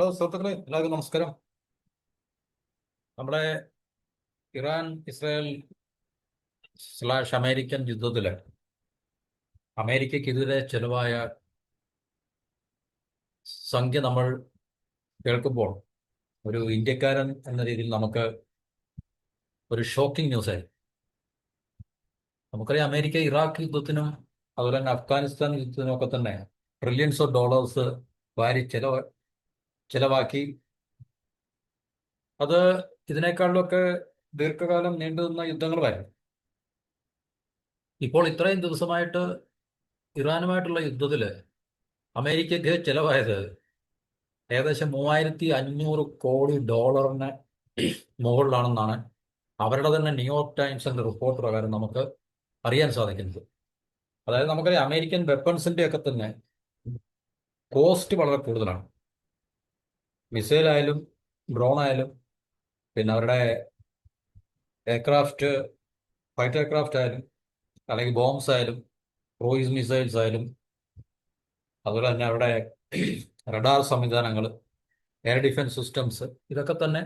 Hello സുഹൃത്തുക്കളെ, എല്ലാവർക്കും നമസ്കാരം. നമ്മുടെ ഇറാൻ ഇസ്രായേൽ സ്ലാഷ് അമേരിക്കൻ യുദ്ധത്തില് അമേരിക്കയ്ക്കെതിരെ ചെലവായ സംഖ്യ നമ്മൾ കേൾക്കുമ്പോൾ ഒരു ഇന്ത്യക്കാരൻ എന്ന രീതിയിൽ നമുക്ക് ഒരു ഷോക്കിംഗ് ന്യൂസ് ആയി. നമുക്കറിയാം, അമേരിക്ക ഇറാഖ് യുദ്ധത്തിനും അതുപോലെ തന്നെ അഫ്ഗാനിസ്ഥാൻ യുദ്ധത്തിനും ഒക്കെ തന്നെ ട്രില്യൺസ് ഓഫ് ഡോളേഴ്സ് വാരി ചെലവാക്കി. അത് ഇതിനേക്കാളിലൊക്കെ ദീർഘകാലം നീണ്ടുനിന്ന യുദ്ധങ്ങളുമായിരുന്നു. ഇപ്പോൾ ഇത്രയും ദിവസമായിട്ട് ഇറാനുമായിട്ടുള്ള യുദ്ധത്തിൽ അമേരിക്കയ്ക്ക് ചെലവായത് ഏകദേശം 3500 കോടി ഡോളറിന് മുകളിലാണെന്നാണ് അവരുടെ തന്നെ ന്യൂയോർക്ക് ടൈംസിന്റെ റിപ്പോർട്ട് പ്രകാരം നമുക്ക് അറിയാൻ സാധിക്കുന്നത്. അതായത് നമുക്കറിയാം, അമേരിക്കൻ വെപ്പൺസിന്റെ ഒക്കെ തന്നെ കോസ്റ്റ് വളരെ കൂടുതലാണ്. മിസൈൽ ആയാലും ഡ്രോൺ ആയാലും പിന്നെ അവരുടെ എയർക്രാഫ്റ്റ്, ഫൈറ്റർ എയർക്രാഫ്റ്റ് ആയാലും അല്ലെങ്കിൽ ബോംബ്സ് ആയാലും ക്രൂയിസ് മിസൈൽസ് ആയാലും അതുപോലെ തന്നെ അവരുടെ റഡാർ സംവിധാനങ്ങൾ, എയർ ഡിഫൻസ് സിസ്റ്റംസ്, ഇതൊക്കെ തന്നെ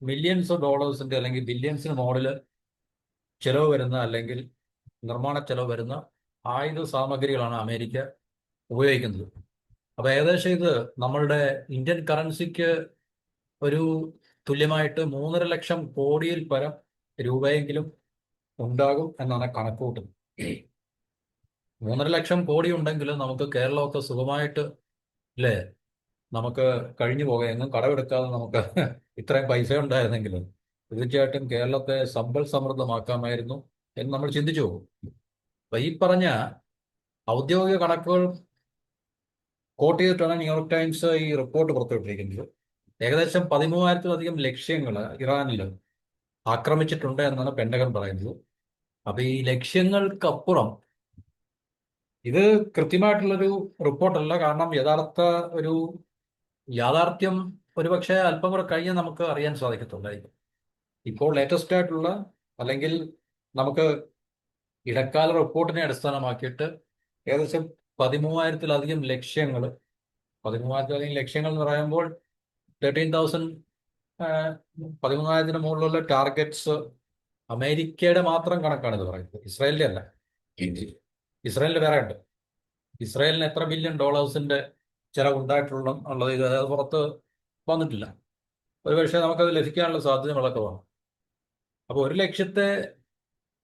മില്യൺസ് ഓഫ് ഡോളേഴ്സിന്റെ അല്ലെങ്കിൽ ബില്യൺസിന് മുകളിൽ ചെലവ് വരുന്ന അല്ലെങ്കിൽ നിർമ്മാണ ചെലവ് വരുന്ന ആയുധ സാമഗ്രികളാണ് അമേരിക്ക ഉപയോഗിക്കുന്നത്. അപ്പൊ ഏകദേശം ഇത് നമ്മളുടെ ഇന്ത്യൻ കറൻസിക്ക് ഒരു തുല്യമായിട്ട് 3,50,000 കോടിയിൽ പരം രൂപയെങ്കിലും ഉണ്ടാകും എന്നാണ് കണക്കുകൂട്ടുന്നത്. 3,50,000 കോടി ഉണ്ടെങ്കിലും നമുക്ക് കേരളമൊക്കെ സുഖമായിട്ട്, അല്ലേ, നമുക്ക് കഴിഞ്ഞു പോകാം. എങ്ങും കടമെടുക്കാതെ നമുക്ക് ഇത്രയും പൈസ ഉണ്ടായിരുന്നെങ്കിൽ തീർച്ചയായിട്ടും കേരളത്തെ സമ്പൽ സമൃദ്ധമാക്കാമായിരുന്നു എന്ന് നമ്മൾ ചിന്തിച്ചു പോകും. അപ്പൊ ഈ പറഞ്ഞ ഔദ്യോഗിക കണക്കുകൾ കോട്ട് ചെയ്തിട്ടാണ് ന്യൂയോർക്ക് ടൈംസ് ഈ റിപ്പോർട്ട് പുറത്തുവിട്ടിരിക്കുന്നത്. ഏകദേശം 13,000-ലധികം ലക്ഷ്യങ്ങൾ ഇറാനിൽ ആക്രമിച്ചിട്ടുണ്ട് എന്നാണ് പെന്റഗൺ പറയുന്നത്. അപ്പൊ ഈ ലക്ഷ്യങ്ങൾക്കപ്പുറം ഇത് കൃത്യമായിട്ടുള്ളൊരു റിപ്പോർട്ടല്ല. കാരണം ഒരു യാഥാർത്ഥ്യം ഒരുപക്ഷെ അല്പം കൂടെ കഴിഞ്ഞ് നമുക്ക് അറിയാൻ സാധിക്കത്തുള്ളായിരിക്കും. ഇപ്പോൾ ലേറ്റസ്റ്റ് ആയിട്ടുള്ള അല്ലെങ്കിൽ നമുക്ക് ഇടക്കാല റിപ്പോർട്ടിനെ അടിസ്ഥാനമാക്കിയിട്ട് ഏകദേശം 13,000-ലധികം ലക്ഷ്യങ്ങൾ, 13,000-ലധികം ലക്ഷ്യങ്ങൾ എന്ന് പറയുമ്പോൾ 13,000, 13,000-ന് മുകളിലുള്ള ടാർഗറ്റ്സ് അമേരിക്കയുടെ മാത്രം കണക്കാണ് ഇത് പറയുന്നത്, ഇസ്രായേലിന്റെ അല്ല. ഇസ്രായേലിന്റെ വേറെ ഉണ്ട്. ഇസ്രായേലിന് എത്ര ബില്യൺ ഡോളേഴ്സിന്റെ ചെലവ് ഉണ്ടായിട്ടുള്ള ഉള്ളത് ഇത് പുറത്ത് വന്നിട്ടില്ല. ഒരുപക്ഷെ നമുക്കത് ലഭിക്കാനുള്ള സാധ്യത വളരെ കുറവാണ്. അപ്പോൾ ഒരു ലക്ഷ്യത്തെ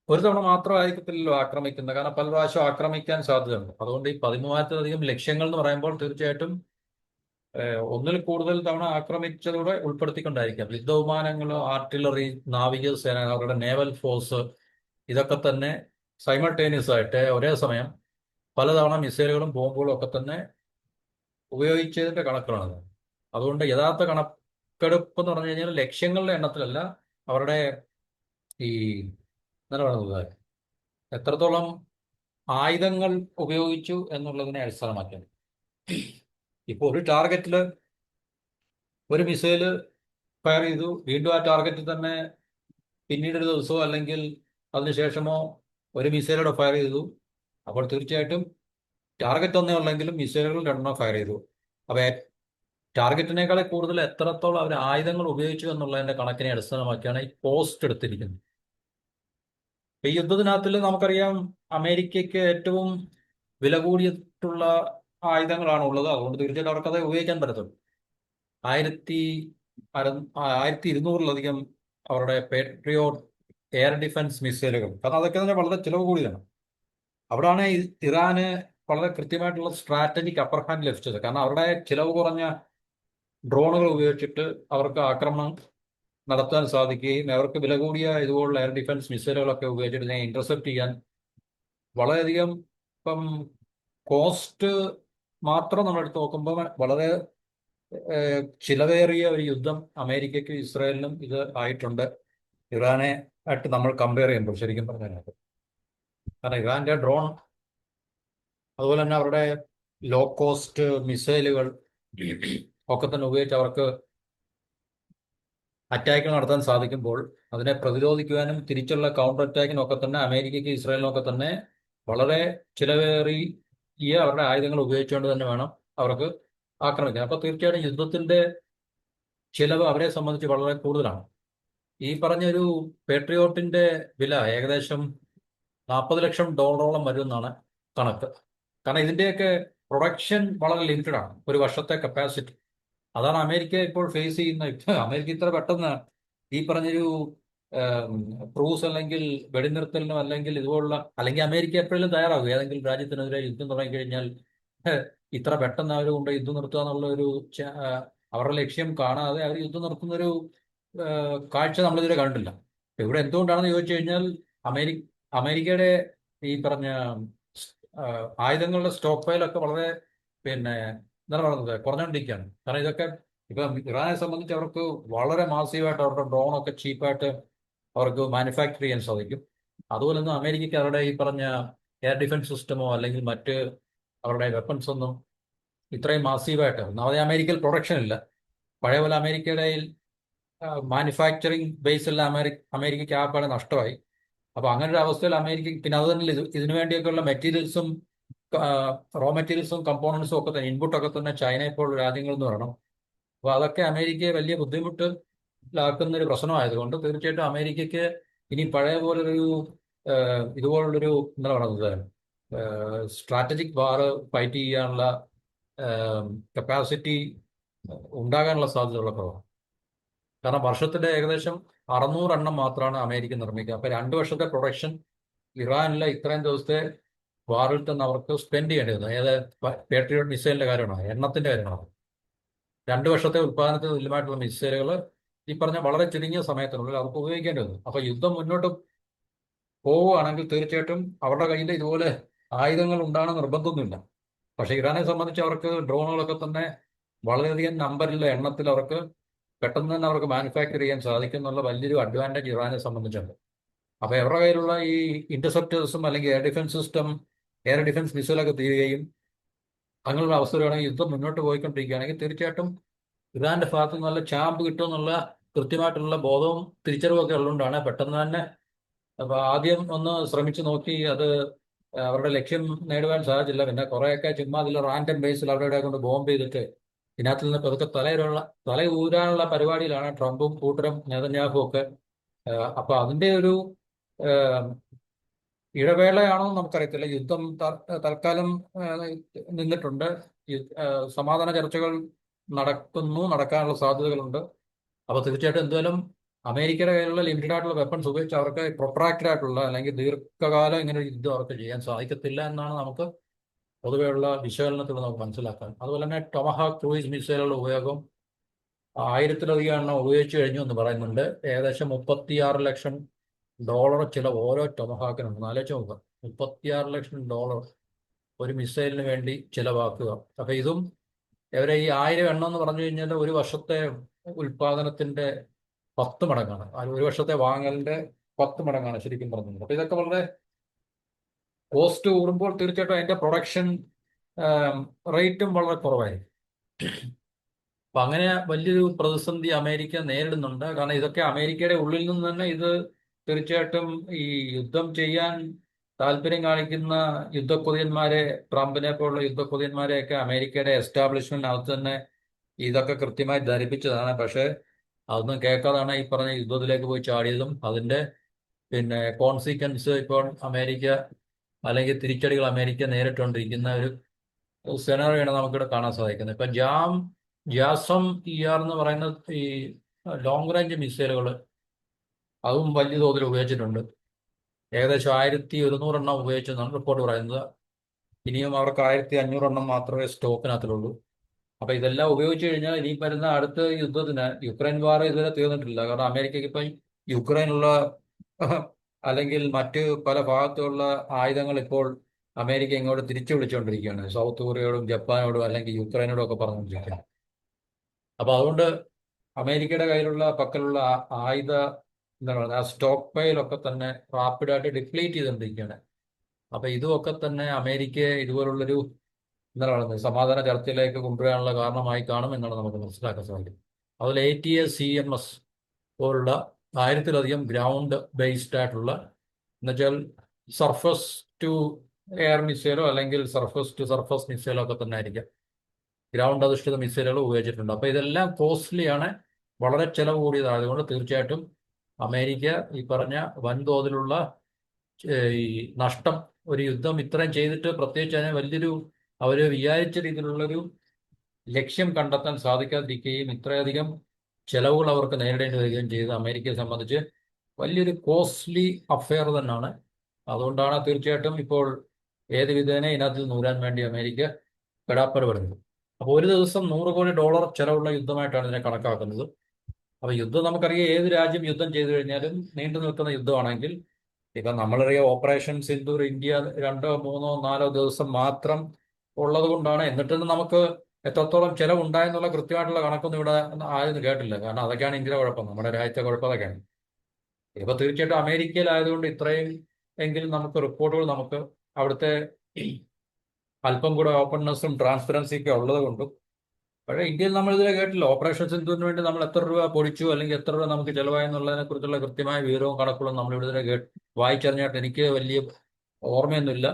ഒരു തവണ മാത്രമായിരിക്കത്തില്ലല്ലോ ആക്രമിക്കുന്നത്, കാരണം പല പ്രാവശ്യം ആക്രമിക്കാൻ സാധ്യതയുണ്ട്. അതുകൊണ്ട് ഈ 13,000-ലധികം ലക്ഷ്യങ്ങൾ എന്ന് പറയുമ്പോൾ തീർച്ചയായിട്ടും ഒന്നിൽ കൂടുതൽ തവണ ആക്രമിച്ചതോടെ ഉൾപ്പെടുത്തിക്കൊണ്ടായിരിക്കാം. യുദ്ധവിമാനങ്ങൾ, ആർട്ടിലറി, നാവികസേന, അവരുടെ നേവൽ ഫോഴ്സ്, ഇതൊക്കെ തന്നെ സൈമൾട്ടേനിയസ് ആയിട്ട് ഒരേ സമയം പലതവണ മിസൈലുകളും ബോംബുകളും ഒക്കെ തന്നെ ഉപയോഗിച്ചതിന്റെ കണക്കുകളാണ്. അതുകൊണ്ട് യഥാർത്ഥ കണക്കെടുപ്പ് എന്ന് പറഞ്ഞു കഴിഞ്ഞാൽ ലക്ഷ്യങ്ങളുടെ എണ്ണത്തിലല്ല, അവരുടെ ഈ എന്താണ് പറയുന്നത്, എത്രത്തോളം ആയുധങ്ങൾ ഉപയോഗിച്ചു എന്നുള്ളതിനെ അടിസ്ഥാനമാക്കിയാണ്. ഇപ്പോൾ ഒരു ടാർഗറ്റിൽ ഒരു മിസൈല് ഫയർ ചെയ്തു, വീണ്ടും ആ ടാർഗറ്റിൽ തന്നെ പിന്നീട് ഒരു ദിവസമോ അല്ലെങ്കിൽ അതിനുശേഷമോ ഒരു മിസൈലോടെ ഫയർ ചെയ്തു. അപ്പോൾ തീർച്ചയായിട്ടും ടാർഗറ്റ് ഒന്നേ ഉള്ളെങ്കിലും മിസൈലുകൾ രണ്ടെണ്ണം ഫയർ ചെയ്തു. അപ്പൊ ടാർഗറ്റിനേക്കാളെ കൂടുതൽ എത്രത്തോളം അവർ ആയുധങ്ങൾ ഉപയോഗിച്ചു എന്നുള്ളതിന്റെ കണക്കിനെ അടിസ്ഥാനമാക്കിയാണ് ഈ പോസ്റ്റ് എടുത്തിരിക്കുന്നത്. ഈ യുദ്ധത്തിനകത്തിൽ നമുക്കറിയാം, അമേരിക്കയ്ക്ക് ഏറ്റവും വില കൂടിയിട്ടുള്ള ആയുധങ്ങളാണ് ഉള്ളത്. അതുകൊണ്ട് തീർച്ചയായിട്ടും അവർക്കത് ഉപയോഗിക്കാൻ പറ്റത്തുള്ളൂ. 1,200-ലധികം അവരുടെ പേട്രിയോട്ട് എയർ ഡിഫൻസ് മിസൈലുകൾ, കാരണം അതൊക്കെ തന്നെ വളരെ ചിലവ് കൂടിയതാണ്. അവിടെയാണ് ഇറാന് വളരെ കൃത്യമായിട്ടുള്ള സ്ട്രാറ്റജിക് അപ്പർ ഹാൻഡ് ലഭിച്ചത്. കാരണം അവരുടെ ചിലവ് കുറഞ്ഞ ഡ്രോണുകൾ ഉപയോഗിച്ചിട്ട് അവർക്ക് ആക്രമണം നടത്താൻ സാധിക്കുകയും അവർക്ക് വില കൂടിയ ഇതുപോലുള്ള എയർ ഡിഫൻസ് മിസൈലുകളൊക്കെ ഉപയോഗിച്ചിട്ട് ഇതിനെ ഇന്റർസെപ്റ്റ് ചെയ്യാൻ വളരെയധികം, ഇപ്പം കോസ്റ്റ് മാത്രം നമ്മൾ എടുത്ത് നോക്കുമ്പോൾ വളരെ ചിലവേറിയ ഒരു യുദ്ധം അമേരിക്കയ്ക്കും ഇസ്രായേലിനും ഇത് ആയിട്ടുണ്ട്, ഇറാനെ ആയിട്ട് നമ്മൾ കമ്പയർ ചെയ്യുമ്പോൾ ശരിക്കും പറഞ്ഞതിനകത്ത്. കാരണം ഇറാന്റെ ഡ്രോൺ, അതുപോലെ തന്നെ അവരുടെ ലോ കോസ്റ്റ് മിസൈലുകൾ ഒക്കെ തന്നെ ഉപയോഗിച്ച് അവർക്ക് അറ്റാക്കുകൾ നടത്താൻ സാധിക്കുമ്പോൾ അതിനെ പ്രതിരോധിക്കുവാനും തിരിച്ചുള്ള കൗണ്ടർ അറ്റാക്കിനും ഒക്കെ തന്നെ അമേരിക്കയ്ക്ക് ഇസ്രായേലിനും ഒക്കെ തന്നെ വളരെ ചിലവേറിയ അവരുടെ ആയുധങ്ങൾ ഉപയോഗിച്ചുകൊണ്ട് തന്നെ വേണം അവർക്ക് ആക്രമിക്കുന്നത്. അപ്പൊ തീർച്ചയായിട്ടും യുദ്ധത്തിന്റെ ചിലവ് അവരെ സംബന്ധിച്ച് വളരെ കൂടുതലാണ്. ഈ പറഞ്ഞൊരു പേട്രിയോട്ടിന്റെ വില ഏകദേശം $40 ലക്ഷം വരുമെന്നാണ് കണക്ക്. കാരണം ഇതിന്റെയൊക്കെ പ്രൊഡക്ഷൻ വളരെ ലിമിറ്റഡ് ആണ്, ഒരു വർഷത്തെ കപ്പാസിറ്റി. അതാണ് അമേരിക്ക ഇപ്പോൾ ഫേസ് ചെയ്യുന്ന. ഇപ്പൊ അമേരിക്ക ഇത്ര പെട്ടെന്ന് ഈ പറഞ്ഞൊരു ക്രൂസ് അല്ലെങ്കിൽ വെടിനിർത്തലിനോ അല്ലെങ്കിൽ ഇതുപോലുള്ള, അല്ലെങ്കിൽ അമേരിക്ക എപ്പോഴും തയ്യാറാകും ഏതെങ്കിലും രാജ്യത്തിനെതിരെ യുദ്ധം തുടങ്ങിക്കഴിഞ്ഞാൽ ഇത്ര പെട്ടെന്ന് അവർ കൊണ്ട് യുദ്ധം നിർത്തുക എന്നുള്ള ഒരു അവരുടെ ലക്ഷ്യം കാണാതെ അവർ യുദ്ധം നിർത്തുന്ന ഒരു കാഴ്ച നമ്മളിതുവരെ കണ്ടില്ല. ഇവിടെ എന്തുകൊണ്ടാണെന്ന് ചോദിച്ചു കഴിഞ്ഞാൽ അമേരി അമേരിക്കയുടെ ഈ പറഞ്ഞ ആയുധങ്ങളുടെ സ്റ്റോക്ക് ഫയലൊക്കെ വളരെ പിന്നെ എന്താണ് പറയുന്നത് കുറഞ്ഞുകൊണ്ടിരിക്കുകയാണ്. കാരണം ഇതൊക്കെ ഇപ്പം ഇറാനെ സംബന്ധിച്ച് അവർക്ക് വളരെ മാസീവായിട്ട് അവരുടെ ഡ്രോണൊക്കെ ചീപ്പായിട്ട് അവർക്ക് മാനുഫാക്ചർ ചെയ്യാൻ സാധിക്കും. അതുപോലെ തന്നെ അമേരിക്കയ്ക്ക് അവരുടെ ഈ പറഞ്ഞ എയർ ഡിഫൻസ് സിസ്റ്റമോ അല്ലെങ്കിൽ മറ്റ് അവരുടെ വെപ്പൺസ് ഒന്നും ഇത്രയും മാസീവായിട്ട് ഒന്നാമതേ അമേരിക്കയിൽ പ്രൊഡക്ഷൻ ഇല്ല. പഴയ പോലെ അമേരിക്കയുടെ മാനുഫാക്ചറിങ് ബേസ് എല്ലാം അമേരിക്കയ്ക്ക് ആപ്പാടെ നഷ്ടമായി. അപ്പൊ അങ്ങനെ ഒരു അവസ്ഥയിൽ അമേരിക്ക പിന്നെ അത് തന്നെ ഇതിനു വേണ്ടിയൊക്കെയുള്ള മെറ്റീരിയൽസും റോ മെറ്റീരിയൽസും കമ്പോണൻസും ഒക്കെ തന്നെ ഇൻപുട്ടൊക്കെ തന്നെ ചൈന ഇപ്പോൾ രാജ്യങ്ങളിൽ നിന്ന് വരണം. അപ്പൊ അതൊക്കെ അമേരിക്കയെ വലിയ ബുദ്ധിമുട്ടിലാക്കുന്ന ഒരു പ്രശ്നമായതുകൊണ്ട് തീർച്ചയായിട്ടും അമേരിക്കയ്ക്ക് ഇനി പഴയ പോലൊരു ഇതുപോലുള്ളൊരു എന്താ പറയുന്നത് സ്ട്രാറ്റജിക് വാർ ഫൈറ്റ് ചെയ്യാനുള്ള കപ്പാസിറ്റി ഉണ്ടാകാനുള്ള സാധ്യതയുള്ള കുറവാണ്. കാരണം വർഷത്തിന്റെ ഏകദേശം 600 എണ്ണം മാത്രമാണ് അമേരിക്ക നിർമ്മിക്കുക. അപ്പൊ 2 വർഷത്തെ പ്രൊഡക്ഷൻ ഇറാനിലെ ഇത്രയും ദിവസത്തെ വാറിൽ തന്നെ അവർക്ക് സ്പെൻഡ് ചെയ്യേണ്ടി വന്നു. അതായത് പേട്രിയോട്ട് മിസൈലിന്റെ കാര്യമാണ്, എണ്ണത്തിന്റെ കാര്യമാണ്. 2 വർഷത്തെ ഉത്പാദനത്തിന് തുല്യമായിട്ടുള്ള മിസൈലുകൾ ഈ പറഞ്ഞ വളരെ ചുരുങ്ങിയ സമയത്തിനുള്ളിൽ അവർക്ക് ഉപയോഗിക്കേണ്ടി വന്നു. അപ്പൊ യുദ്ധം മുന്നോട്ട് പോവുകയാണെങ്കിൽ തീർച്ചയായിട്ടും അവരുടെ കയ്യിൽ ഇതുപോലെ ആയുധങ്ങൾ ഉണ്ടാകണം നിർബന്ധമൊന്നുമില്ല. പക്ഷെ ഇറാനെ സംബന്ധിച്ച് അവർക്ക് ഡ്രോണുകളൊക്കെ തന്നെ വളരെയധികം നമ്പറിലുള്ള എണ്ണത്തിൽ അവർക്ക് പെട്ടെന്ന് തന്നെ അവർക്ക് മാനുഫാക്ചർ ചെയ്യാൻ സാധിക്കും എന്നുള്ള വലിയൊരു അഡ്വാൻറ്റേജ് ഇറാനെ സംബന്ധിച്ചുണ്ട്. അപ്പൊ അവരുടെ കയ്യിലുള്ള ഈ ഇന്റർസെപ്റ്റേഴ്സും അല്ലെങ്കിൽ air defence system, air defence മിസൈലൊക്കെ തീരുകയും അങ്ങനെയുള്ള അവസ്ഥ വരുവാണെങ്കിൽ യുദ്ധം മുന്നോട്ട് പോയിക്കൊണ്ടിരിക്കുകയാണെങ്കിൽ തീർച്ചയായിട്ടും ഇറാന്റെ ഭാഗത്ത് നിന്ന് നല്ല ചാമ്പ് കിട്ടുമെന്നുള്ള കൃത്യമായിട്ടുള്ള ബോധവും തിരിച്ചറിവും ഒക്കെ ഉള്ളതുകൊണ്ടാണ് പെട്ടെന്ന് തന്നെ. അപ്പൊ ആദ്യം ഒന്ന് ശ്രമിച്ചു നോക്കി, അത് അവരുടെ ലക്ഷ്യം നേടുവാൻ സാധിച്ചില്ല. പിന്നെ കുറെയൊക്കെ ചുമ്മാ അതിൽ റാൻഡം ബേസിൽ അവരുടെ കൊണ്ട് ബോംബ് ചെയ്തിട്ട് ഇതിനകത്ത് നിന്ന് പതുക്കെ തല ഊരാനുള്ള പരിപാടിയിലാണ് ട്രംപും കൂട്ടരും നെതന്യാഹുവും ഒക്കെ. അപ്പൊ അതിന്റെ ഒരു ഇടവേളയാണോ എന്ന് നമുക്കറിയത്തില്ല. യുദ്ധം തൽക്കാലം നിന്നിട്ടുണ്ട്. സമാധാന ചർച്ചകൾ നടക്കാനുള്ള സാധ്യതകളുണ്ട്. അപ്പൊ തീർച്ചയായിട്ടും എന്തായാലും അമേരിക്കയുടെ കയ്യിലുള്ള ലിമിറ്റഡ് ആയിട്ടുള്ള വെപ്പൺസ് ഉപയോഗിച്ച് അവർക്ക് പ്രൊട്രാക്റ്റഡ് ആയിട്ടുള്ള അല്ലെങ്കിൽ ദീർഘകാലം ഇങ്ങനെ ഒരു യുദ്ധം അവർക്ക് ചെയ്യാൻ സാധിക്കത്തില്ല എന്നാണ് നമുക്ക് പൊതുവെയുള്ള വിശകലനത്തിലൂടെ നമുക്ക് മനസ്സിലാക്കാൻ. അതുപോലെ തന്നെ ടൊമഹാക് ക്രൂയിസ് മിസൈലുകളുടെ ഉപയോഗം 1000-ലധികം എണ്ണം ഉപയോഗിച്ചു കഴിഞ്ഞു എന്ന് പറയുന്നുണ്ട്. ഏകദേശം $36 ലക്ഷം ചിലവ് ഓരോ ടൊമഹാക്കിനുണ്ട്. ആലോചിച്ച് നോക്കുക, $36 ലക്ഷം ഒരു മിസൈലിന് വേണ്ടി ചിലവാക്കുക. അപ്പൊ ഇതും ഇവരെ ഈ 1000 എണ്ണം എന്ന് പറഞ്ഞു കഴിഞ്ഞാൽ ഒരു വർഷത്തെ ഉൽപാദനത്തിന്റെ 10 മടങ്ങാണ്. ഒരു വർഷത്തെ വാങ്ങലിന്റെ 10 മടങ്ങാണ് ശരിക്കും പറഞ്ഞത്. അപ്പൊ ഇതൊക്കെ വളരെ കോസ്റ്റ് കൂടുമ്പോൾ തീർച്ചയായിട്ടും അതിന്റെ പ്രൊഡക്ഷൻ റേറ്റും വളരെ കുറവായിരിക്കും. അപ്പൊ അങ്ങനെ വലിയൊരു പ്രതിസന്ധി അമേരിക്ക നേരിടുന്നുണ്ട്. കാരണം ഇതൊക്കെ അമേരിക്കയുടെ ഉള്ളിൽ നിന്ന് തന്നെ ഇത് തീർച്ചയായിട്ടും ഈ യുദ്ധം ചെയ്യാൻ താല്പര്യം കാണിക്കുന്ന യുദ്ധക്കൊതിയന്മാരെ, ട്രംപിനെ പോലുള്ള യുദ്ധക്കൊതിയന്മാരെയൊക്കെ അമേരിക്കയുടെ എസ്റ്റാബ്ലിഷ്മെന്റിനകത്ത് തന്നെ ഇതൊക്കെ കൃത്യമായി ധരിപ്പിച്ചതാണ്. പക്ഷെ അതൊന്നും കേൾക്കാതാണ് ഈ പറഞ്ഞ യുദ്ധത്തിലേക്ക് പോയി ചാടിയതും അതിന്റെ പിന്നെ കോൺസിക്വൻസ് ഇപ്പോൾ അമേരിക്ക അല്ലെങ്കിൽ തിരിച്ചടികൾ അമേരിക്ക നേരിട്ടുകൊണ്ടിരിക്കുന്ന ഒരു സെനറിയാണ് നമുക്കിവിടെ കാണാൻ സാധിക്കുന്നത്. ഇപ്പൊ ജാസം ER എന്ന് പറയുന്ന ഈ ലോങ് റേഞ്ച് മിസൈലുകൾ അതും വലിയ തോതിൽ ഉപയോഗിച്ചിട്ടുണ്ട്. ഏകദേശം 1100 എണ്ണം ഉപയോഗിച്ചെന്നാണ് റിപ്പോർട്ട് പറയുന്നത്. ഇനിയും അവർക്ക് 1500 എണ്ണം മാത്രമേ സ്റ്റോക്കിനകത്തിലുള്ളൂ. അപ്പൊ ഇതെല്ലാം ഉപയോഗിച്ചു കഴിഞ്ഞാൽ ഇനി വരുന്ന അടുത്ത യുദ്ധത്തിന്, യുക്രൈൻ വാർ ഇതുവരെ തീർന്നിട്ടില്ല. കാരണം അമേരിക്കയ്ക്ക് ഇപ്പം യുക്രൈനുള്ള അല്ലെങ്കിൽ മറ്റ് പല ഭാഗത്തുള്ള ആയുധങ്ങൾ ഇപ്പോൾ അമേരിക്ക ഇങ്ങോട്ട് തിരിച്ചു വിളിച്ചുകൊണ്ടിരിക്കുകയാണ്. സൗത്ത് കൊറിയയോടും ജപ്പാനോടും അല്ലെങ്കിൽ യുക്രൈനോടും ഒക്കെ പറഞ്ഞുകൊണ്ടിരിക്കുകയാണ്. അപ്പൊ അതുകൊണ്ട് അമേരിക്കയുടെ കയ്യിലുള്ള പക്കലുള്ള ആയുധ എന്താ പറയുക ആ സ്റ്റോക്ക് പൈലൊക്കെ തന്നെ റാപ്പിഡായിട്ട് ഡിപ്ലീറ്റ് ചെയ്തുകൊണ്ടിരിക്കുകയാണ്. അപ്പൊ ഇതുമൊക്കെ തന്നെ അമേരിക്കയെ ഇതുപോലുള്ളൊരു എന്താ പറയുന്നത് സമാധാന ചർച്ചയിലേക്ക് കൊണ്ടുവരാനുള്ള കാരണമായി കാണും എന്നാണ് നമുക്ക് മനസ്സിലാക്കാൻ സാധിക്കും. അതിൽ ATACMS പോലുള്ള 1000-ലധികം ഗ്രൗണ്ട് ബേസ്ഡ് ആയിട്ടുള്ള എന്നുവെച്ചാൽ സർഫസ് ടു എയർ മിസൈലോ അല്ലെങ്കിൽ സർഫസ് ടു സർഫസ് മിസൈലോ ഒക്കെ തന്നെ ആയിരിക്കാം. ഗ്രൗണ്ട് അധിഷ്ഠിത മിസൈലുകൾ ഉപയോഗിച്ചിട്ടുണ്ട്. അപ്പോൾ ഇതെല്ലാം കോസ്റ്റ്ലിയാണ്, വളരെ ചിലവ് കൂടിയതായതുകൊണ്ട് തീർച്ചയായിട്ടും അമേരിക്ക ഈ പറഞ്ഞ വൻതോതിലുള്ള ഈ നഷ്ടം, ഒരു യുദ്ധം ഇത്രയും ചെയ്തിട്ട് പ്രത്യേകിച്ച് അതിന് വലിയൊരു അവർ വിചാരിച്ച രീതിയിലുള്ളൊരു ലക്ഷ്യം കണ്ടെത്താൻ സാധിക്കാതിരിക്കുകയും ഇത്രയധികം ചെലവുകൾ അവർക്ക് നേരിടേണ്ടി വരികയും ചെയ്ത് അമേരിക്കയെ സംബന്ധിച്ച് വലിയൊരു കോസ്റ്റ്ലി അഫെയർ തന്നെയാണ്. അതുകൊണ്ടാണ് തീർച്ചയായിട്ടും ഇപ്പോൾ ഏത് വിധേന ഇതിനകത്ത് നൂരാൻ വേണ്ടി അമേരിക്ക പെടാപ്പരപ്പെടുന്നത്. അപ്പോൾ ഒരു ദിവസം $100 കോടി ചെലവുള്ള യുദ്ധമായിട്ടാണ് ഇതിനെ കണക്കാക്കുന്നത്. അപ്പോൾ യുദ്ധം നമുക്കറിയാം, ഏത് രാജ്യം യുദ്ധം ചെയ്തു കഴിഞ്ഞാലും നീണ്ടു നിൽക്കുന്ന യുദ്ധമാണെങ്കിൽ, ഇപ്പം നമ്മളറിയാം ഓപ്പറേഷൻ സിന്ദൂർ ഇന്ത്യ 2, 3, 4 ദിവസം മാത്രം ഉള്ളത് കൊണ്ടാണ്. എന്നിട്ടും നമുക്ക് എത്രത്തോളം ചെലവുണ്ടായെന്നുള്ള കൃത്യമായിട്ടുള്ള കണക്കൊന്നും ഇവിടെ ആരും കേട്ടില്ല. കാരണം അതൊക്കെയാണ് ഇന്ത്യയുടെ കുഴപ്പം, നമ്മുടെ രാജ്യത്തെ കുഴപ്പം അതൊക്കെയാണ്. ഇപ്പൊ തീർച്ചയായിട്ടും അമേരിക്കയിലായതുകൊണ്ട് ഇത്രയും എങ്കിലും നമുക്ക് റിപ്പോർട്ടുകൾ, നമുക്ക് അവിടുത്തെ അല്പം കൂടെ ഓപ്പൺനെസ്സും ട്രാൻസ്പെറൻസിയും ഒക്കെ ഉള്ളത് കൊണ്ടും. പക്ഷേ ഇന്ത്യയിൽ നമ്മൾ ഇതിലെ കേട്ടില്ല. ഓപ്പറേഷൻ സിന്ധുവിന് വേണ്ടി നമ്മൾ എത്ര രൂപ പൊടിച്ചു, അല്ലെങ്കിൽ എത്ര രൂപ നമുക്ക് ചെലവായെന്നുള്ളതിനെ കുറിച്ചുള്ള കൃത്യമായ വിവരവും കണക്കുകളും നമ്മൾ ഇവിടെ വായിച്ചറിഞ്ഞായിട്ട് എനിക്ക് വലിയ ഓർമ്മയൊന്നുമില്ല.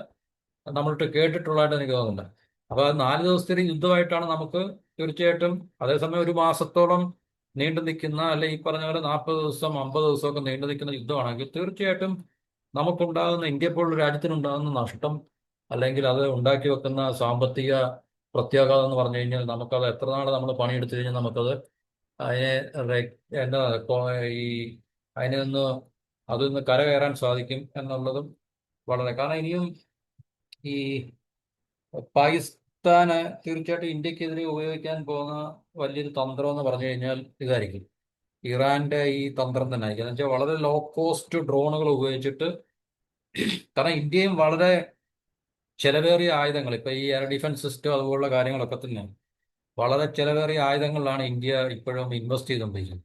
നമ്മളിട്ട് കേട്ടിട്ടുള്ളതായിട്ട് എനിക്ക് തോന്നുന്നില്ല. അപ്പോൾ അത് 4 ദിവസത്തെ യുദ്ധമായിട്ടാണ് നമുക്ക് തീർച്ചയായിട്ടും. അതേസമയം ഒരു മാസത്തോളം നീണ്ടു നിൽക്കുന്ന, അല്ലെ ഈ പറഞ്ഞ പോലെ 40 ദിവസം 50 ദിവസമൊക്കെ നീണ്ടു നിൽക്കുന്ന യുദ്ധമാണെങ്കിൽ തീർച്ചയായിട്ടും നമുക്കുണ്ടാകുന്ന, ഇന്ത്യ പോലുള്ള രാജ്യത്തിനുണ്ടാകുന്ന നഷ്ടം, അല്ലെങ്കിൽ അത് ഉണ്ടാക്കി വെക്കുന്ന സാമ്പത്തിക പ്രത്യാഘാതം എന്ന് പറഞ്ഞു കഴിഞ്ഞാൽ, നമുക്കത് എത്ര നാൾ നമ്മൾ പണിയെടുത്തു കഴിഞ്ഞാൽ നമുക്കത് അതിനെ എന്താ ഈ അതിനെ നിന്ന് അതിൽ നിന്ന് കരകയറാൻ സാധിക്കും എന്നുള്ളതും വളരെ. കാരണം ഇനിയും ഈ പാകിസ്ഥാന് തീർച്ചയായിട്ടും ഇന്ത്യക്കെതിരെ ഉപയോഗിക്കാൻ പോകുന്ന വലിയൊരു തന്ത്രം എന്ന് പറഞ്ഞു കഴിഞ്ഞാൽ ഇതായിരിക്കും. ഇറാന്റെ ഈ തന്ത്രം തന്നെ ആയിരിക്കും. എന്ന് വെച്ചാൽ വളരെ ലോ കോസ്റ്റ് ഡ്രോണുകൾ ഉപയോഗിച്ചിട്ട്, കാരണം ഇന്ത്യയും വളരെ ചെലവേറിയ ആയുധങ്ങൾ, ഇപ്പൊ ഈ എയർ ഡിഫൻസ് സിസ്റ്റം അതുപോലുള്ള കാര്യങ്ങളൊക്കെ തന്നെ വളരെ ചെലവേറിയ ആയുധങ്ങളിലാണ് ഇന്ത്യ ഇപ്പോഴും ഇൻവെസ്റ്റ് ചെയ്തുകൊണ്ടിരിക്കുന്നത്.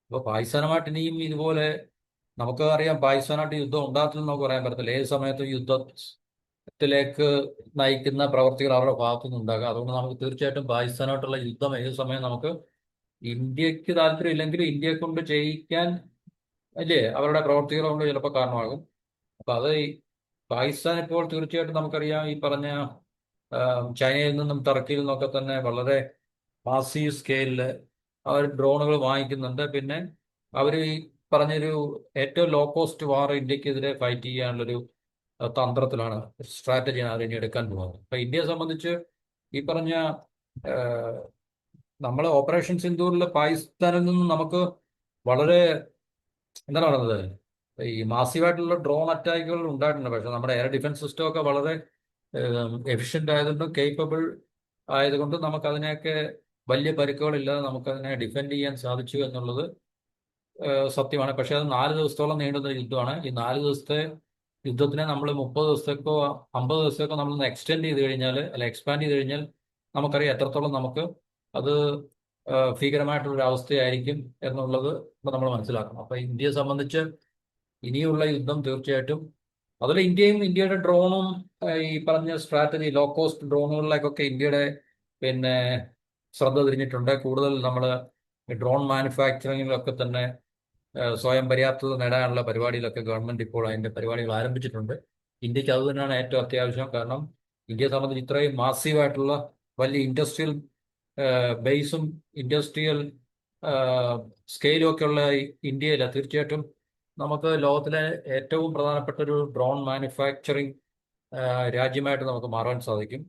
അപ്പോൾ പാകിസ്ഥാനുമായിട്ട് ഇനിയും ഇതുപോലെ, നമുക്ക് അറിയാം പാകിസ്ഥാനായിട്ട് യുദ്ധം ഉണ്ടാകത്തില്ലെന്ന് നമുക്ക് പറയാൻ പറ്റത്തില്ല. ഏത് സമയത്തും യുദ്ധത്തിലേക്ക് നയിക്കുന്ന പ്രവർത്തികൾ അവരുടെ ഭാഗത്തുനിന്ന് ഉണ്ടാകാം. അതുകൊണ്ട് നമുക്ക് തീർച്ചയായിട്ടും പാകിസ്ഥാനായിട്ടുള്ള യുദ്ധം ഏത് സമയം നമുക്ക്, ഇന്ത്യക്ക് താല്പര്യം ഇല്ലെങ്കിലും ഇന്ത്യയെ കൊണ്ട് ചെയ്യിക്കാൻ, അല്ലേ, അവരുടെ പ്രവർത്തികൾ കൊണ്ട് ചിലപ്പോൾ കാരണമാകും. അപ്പൊ അത് പാകിസ്ഥാൻ ഇപ്പോൾ തീർച്ചയായിട്ടും നമുക്കറിയാം, ഈ പറഞ്ഞ ചൈനയിൽ നിന്നും ടർക്കിയിൽ നിന്നൊക്കെ തന്നെ വളരെ മാസീവ് സ്കെയിലിൽ അവർ ഡ്രോണുകൾ വാങ്ങിക്കുന്നുണ്ട്. പിന്നെ അവർ ഈ പറഞ്ഞൊരു ഏറ്റവും ലോ കോസ്റ്റ് വാർ ഇന്ത്യക്കെതിരെ ഫൈറ്റ് ചെയ്യാനുള്ളൊരു തന്ത്രത്തിലാണ്, സ്ട്രാറ്റജിയാണ് അവർ ഇനി എടുക്കാൻ പോകുന്നത്. അപ്പൊ ഇന്ത്യയെ സംബന്ധിച്ച് ഈ പറഞ്ഞ നമ്മൾ ഓപ്പറേഷൻ സിന്ദൂറിൽ പാകിസ്ഥാനിൽ നിന്നും നമുക്ക് വളരെ, എന്താണ് പറയുന്നത്, ഈ മാസീവായിട്ടുള്ള ഡ്രോൺ അറ്റാക്കുകൾ ഉണ്ടായിട്ടുണ്ട്. പക്ഷെ നമ്മുടെ എയർ ഡിഫൻസ് സിസ്റ്റം ഒക്കെ വളരെ എഫിഷ്യൻ്റ് ആയതുകൊണ്ടും കേപ്പബിൾ ആയതുകൊണ്ടും നമുക്കതിനെയൊക്കെ വലിയ പരിക്കുകളില്ലാതെ നമുക്കതിനെ ഡിഫെൻഡ് ചെയ്യാൻ സാധിച്ചു എന്നുള്ളത് സത്യമാണ്. പക്ഷെ അത് 4 ദിവസത്തോളം നീണ്ടുന്ന യുദ്ധമാണ്. ഈ 4 ദിവസത്തെ യുദ്ധത്തിനെ നമ്മൾ 30 ദിവസത്തേക്കോ 50 ദിവസത്തേക്കോ നമ്മളൊന്ന് എക്സ്റ്റെൻഡ് ചെയ്ത് കഴിഞ്ഞാൽ, അല്ല എക്സ്പാൻഡ് ചെയ്ത് കഴിഞ്ഞാൽ, നമുക്കറിയാം എത്രത്തോളം നമുക്ക് അത് ഭീകരമായിട്ടുള്ളൊരു അവസ്ഥയായിരിക്കും എന്നുള്ളത് ഇപ്പം നമ്മൾ മനസ്സിലാക്കണം. അപ്പം ഇന്ത്യയെ സംബന്ധിച്ച് ഇനിയുള്ള യുദ്ധം തീർച്ചയായിട്ടും, അതിൽ ഇന്ത്യയും ഇന്ത്യയുടെ ഡ്രോണും ഈ പറഞ്ഞ സ്ട്രാറ്റജി ലോ കോസ്റ്റ് ഡ്രോണുകളിലേക്കൊക്കെ ഇന്ത്യയുടെ പിന്നെ ശ്രദ്ധ തിരിഞ്ഞിട്ടുണ്ട്. കൂടുതൽ നമ്മൾ ഡ്രോൺ മാനുഫാക്ചറിങ്ങിലൊക്കെ തന്നെ സ്വയം പര്യാപ്തത നേടാനുള്ള പരിപാടിയിലൊക്കെ ഗവൺമെന്റ് ഇപ്പോൾ അതിന്റെ പരിപാടികൾ ആരംഭിച്ചിട്ടുണ്ട്. ഇന്ത്യക്ക് അത് തന്നെയാണ് ഏറ്റവും അത്യാവശ്യം. കാരണം ഇന്ത്യയെ സംബന്ധിച്ച് ഇത്രയും മാസീവായിട്ടുള്ള വലിയ ഇൻഡസ്ട്രിയൽ ബേസും ഇൻഡസ്ട്രിയൽ സ്കെയിലും ഒക്കെ ഉള്ള ഇന്ത്യയിൽ തീർച്ചയായിട്ടും നമുക്ക് ലോകത്തിലെ ഏറ്റവും പ്രധാനപ്പെട്ട ഒരു ഡ്രോൺ മാനുഫാക്ചറിങ് രാജ്യമായിട്ട് നമുക്ക് മാറാൻ സാധിക്കും.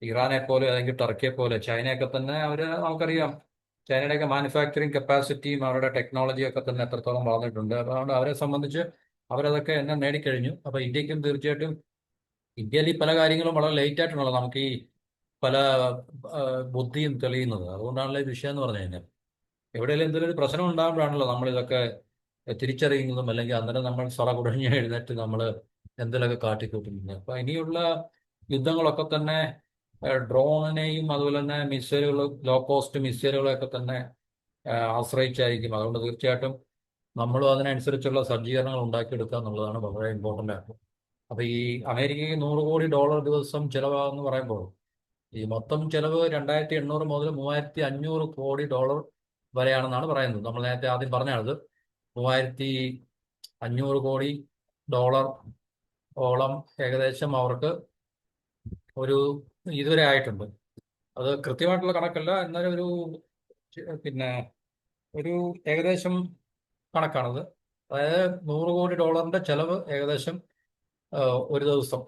ഇറാനെ പോലെ, അല്ലെങ്കിൽ ടർക്കിയെ പോലെ, ചൈനയൊക്കെ തന്നെ നമുക്കറിയാം ചൈനയുടെയൊക്കെ മാനുഫാക്ചറിങ് കപ്പാസിറ്റിയും അവരുടെ ടെക്നോളജിയും ഒക്കെ തന്നെ എത്രത്തോളം വളർന്നിട്ടുണ്ട്. അതുകൊണ്ട് അവരെ സംബന്ധിച്ച് അവരതൊക്കെ എന്നെ നേടിക്കഴിഞ്ഞു. അപ്പോൾ ഇന്ത്യക്കും തീർച്ചയായിട്ടും, ഇന്ത്യയിൽ ഈ പല കാര്യങ്ങളും വളരെ ലേറ്റ് ആയിട്ടുണ്ടല്ലോ നമുക്ക് ഈ പല ബുദ്ധിയും തെളിയുന്നത്. അതുകൊണ്ടാണല്ലോ ഈ വിഷയം എന്ന് പറഞ്ഞു കഴിഞ്ഞാൽ, എവിടെയെങ്കിലും എന്തെങ്കിലും ഒരു പ്രശ്നം ഉണ്ടാകുമ്പോഴാണല്ലോ നമ്മളിതൊക്കെ തിരിച്ചറിയുന്നതും, അല്ലെങ്കിൽ അന്നേരം നമ്മൾ കുടഞ്ഞ് എഴുന്നേറ്റ് നമ്മൾ എന്തെങ്കിലുമൊക്കെ കാട്ടിക്കൂട്ടുന്നത്. അപ്പൊ ഇനിയുള്ള യുദ്ധങ്ങളൊക്കെ തന്നെ ഡ്രോണിനെയും അതുപോലെ തന്നെ മിസൈലുകൾ, ലോ കോസ്റ്റ് മിസൈലുകളെയൊക്കെ തന്നെ ആശ്രയിച്ചായിരിക്കും. അതുകൊണ്ട് തീർച്ചയായിട്ടും നമ്മളും അതിനനുസരിച്ചുള്ള സജ്ജീകരണങ്ങൾ ഉണ്ടാക്കിയെടുക്കുക എന്നുള്ളതാണ് വളരെ ഇമ്പോർട്ടൻ്റ് ആയിട്ട്. അപ്പൊ ഈ അമേരിക്കയ്ക്ക് $100 കോടി ദിവസം ചിലവാകുമെന്ന് പറയുമ്പോൾ, ഈ മൊത്തം ചിലവ് 2800 മുതൽ $3500 കോടി വരെയാണെന്നാണ് പറയുന്നത്. നമ്മൾ നേരത്തെ ആദ്യം പറഞ്ഞത് $3500 കോടി ഓളം ഏകദേശം അവർക്ക് ഒരു ഇതുവരെ ആയിട്ടുണ്ട്. അത് കൃത്യമായിട്ടുള്ള കണക്കല്ല, എന്നാലും പിന്നെ ഒരു ഏകദേശം കണക്കാണത്. അതായത് $100 കോടി ചെലവ് ഏകദേശം ഒരു ദിവസം.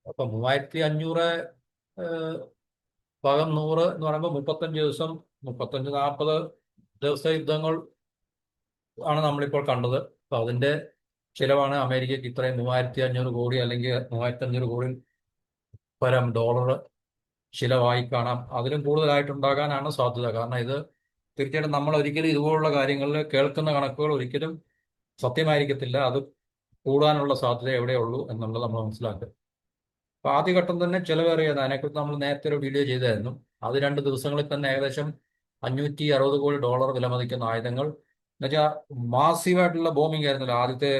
അപ്പൊ 3500 ഭാഗം 100 എന്ന് പറയുമ്പോൾ 35 ദിവസം, 35-40 ദിവസത്തെ യുദ്ധങ്ങൾ ആണ് നമ്മളിപ്പോൾ കണ്ടത്. അപ്പൊ അതിന്റെ ചിലവാണ് അമേരിക്കക്ക് ഇത്രയും 3500 കോടി അല്ലെങ്കിൽ 3500 കോടി പരം ഡോളർ ചിലവായി കാണാം. അതിലും കൂടുതലായിട്ടുണ്ടാകാനാണ് സാധ്യത. കാരണം ഇത് തീർച്ചയായിട്ടും നമ്മൾ ഒരിക്കലും ഇതുപോലുള്ള കാര്യങ്ങളിൽ കേൾക്കുന്ന കണക്കുകൾ ഒരിക്കലും സത്യമായിരിക്കത്തില്ല. അത് കൂടാനുള്ള സാധ്യത എവിടെയുള്ളൂ എന്നുള്ളത് നമ്മൾ മനസ്സിലാക്കുക. അപ്പൊ ആദ്യഘട്ടം തന്നെ ചിലവേറിയത്, അതിനെക്കുറിച്ച് നമ്മൾ നേരത്തെ ഒരു വീഡിയോ ചെയ്തായിരുന്നു. അത് 2 ദിവസങ്ങളിൽ തന്നെ ഏകദേശം $560 കോടി വിലമതിക്കുന്ന ആയുധങ്ങൾ, എന്നുവെച്ചാൽ മാസീവായിട്ടുള്ള ബോംബിംഗ് ആയിരുന്നല്ലോ ആദ്യത്തെ